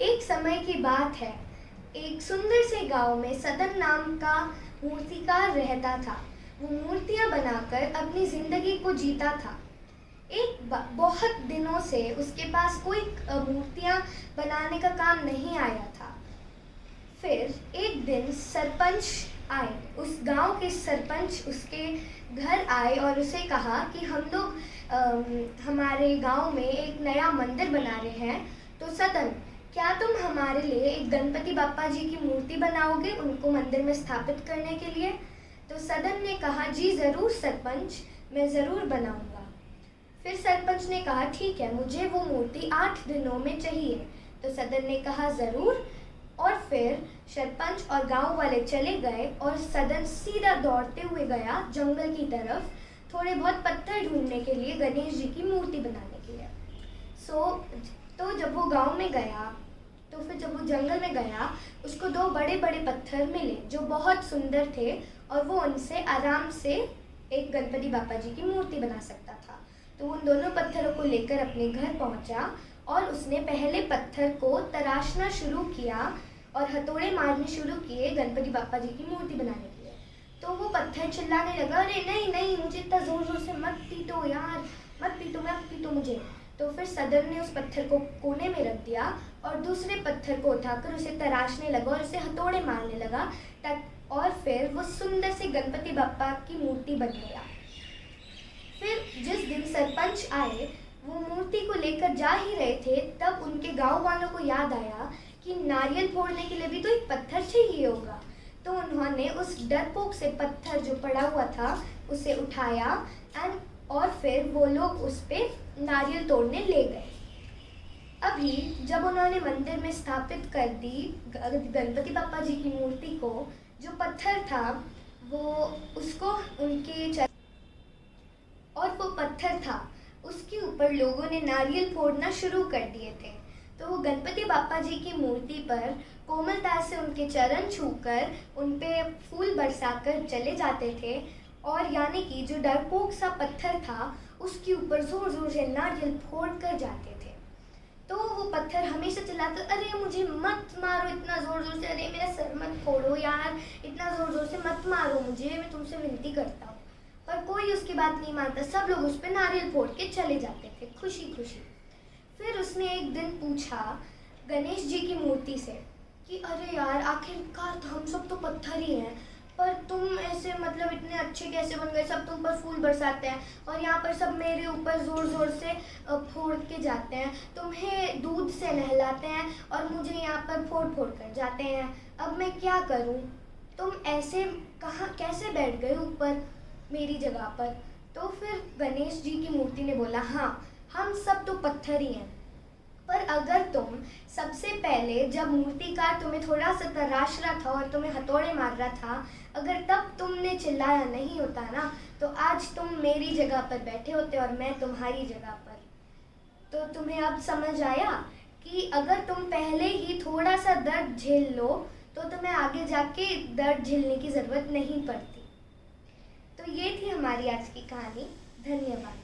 एक समय की बात है। एक सुंदर से गांव में सदन नाम का मूर्तिकार रहता था। वो मूर्तियां बनाकर अपनी जिंदगी को जीता था। बहुत दिनों से उसके पास कोई मूर्तियां बनाने का काम नहीं आया था। फिर एक दिन सरपंच आए। उस गांव के सरपंच उसके घर आए और उसे कहा कि हम लोग हमारे गांव में एक नया मंदिर बना रहे हैं, तो सदन, क्या तुम हमारे लिए एक गणपति बाप्पा जी की मूर्ति बनाओगे उनको मंदिर में स्थापित करने के लिए? तो सदन ने कहा, जी ज़रूर सरपंच, मैं ज़रूर बनाऊंगा। फिर सरपंच ने कहा, ठीक है, मुझे वो मूर्ति 8 दिनों में चाहिए। तो सदन ने कहा, ज़रूर। और फिर सरपंच और गांव वाले चले गए और सदन सीधा दौड़ते हुए गया जंगल की तरफ, थोड़े बहुत पत्थर ढूंढने के लिए, गणेश जी की मूर्ति बनाने के लिए। तो जब वो गांव में गया, तो फिर जब वो जंगल में गया, उसको 2 बड़े बड़े पत्थर मिले जो बहुत सुंदर थे और वो उनसे आराम से एक गणपति बाप्पा जी की मूर्ति बना सकता था। तो उन दोनों पत्थरों को लेकर अपने घर पहुंचा और उसने पहले पत्थर को तराशना शुरू किया और हथौड़े मारने शुरू किए गणपति बाप्पा जी की मूर्ति बनाने के लिए। तो वो पत्थर चिल्लाने लगा, अरे नहीं नहीं, मुझे इतना जोर जोर से मत पीटो यार, मत पीटो मुझे। तो फिर सदन ने उस पत्थर को कोने में रख दिया और दूसरे पत्थर को उठाकर उसे तराशने लगा और उसे हथौड़े मारने लगा, और फिर वो सुंदर से गणपति बाप्पा की मूर्ति बन गया। फिर जिस दिन सरपंच आए, वो मूर्ति को लेकर जा ही रहे थे, तब उनके गांव वालों को याद आया कि नारियल फोड़ने के लिए भी तो एक पत्थर चाहिए होगा। तो उन्होंने उस डरपोक से पत्थर जो पड़ा हुआ था उसे उठाया और फिर वो लोग उस पे नारियल तोड़ने ले गए। अभी जब उन्होंने मंदिर में स्थापित कर दी गणपति बाप्पा जी की मूर्ति को, जो पत्थर था वो उसको और वो पत्थर था उसके ऊपर लोगों ने नारियल फोड़ना शुरू कर दिए थे। तो वो गणपति बाप्पा जी की मूर्ति पर कोमलता से उनके चरण छूकर उन पे फूल बरसाकर चले जाते थे, और यानी कि जो डरपोक सा पत्थर था उसके ऊपर जोर जोर से नारियल फोड़ कर जाते थे। तो वो पत्थर हमेशा चिल्लाता, अरे मुझे मत मारो इतना जोर जोर से, अरे मेरा सर मत फोड़ो यार, इतना जोर जोर से मत मारो मुझे, मैं तुमसे विनती करता हूँ। पर कोई उसकी बात नहीं मानता, सब लोग उस पर नारियल फोड़ के चले जाते थे खुशी खुशी। फिर उसने एक दिन पूछा गणेश जी की मूर्ति से कि अरे यार, आखिरकार हम सब तो पत्थर ही हैं, पर तुम ऐसे मतलब इतने अच्छे कैसे बन गए? सब तुम पर फूल बरसाते हैं और यहाँ पर सब मेरे ऊपर ज़ोर ज़ोर से फोड़ के जाते हैं, तुम्हें दूध से नहलाते हैं और मुझे यहाँ पर फोड़ फोड़ कर जाते हैं। अब मैं क्या करूँ? तुम ऐसे कैसे बैठ गए ऊपर मेरी जगह पर? तो फिर गणेश जी की मूर्ति ने बोला, हाँ, हम सब तो पत्थर ही हैं, पर अगर तुम सबसे पहले जब मूर्तिकार तुम्हें थोड़ा सा तराश रहा था और तुम्हें हथौड़े मार रहा था, अगर तब तुमने चिल्लाया नहीं होता ना, तो आज तुम मेरी जगह पर बैठे होते और मैं तुम्हारी जगह पर। तो तुम्हें अब समझ आया कि अगर तुम पहले ही थोड़ा सा दर्द झेल लो तो तुम्हें आगे जाके दर्द झेलने की ज़रूरत नहीं पड़ती। तो ये थी हमारी आज की कहानी। धन्यवाद।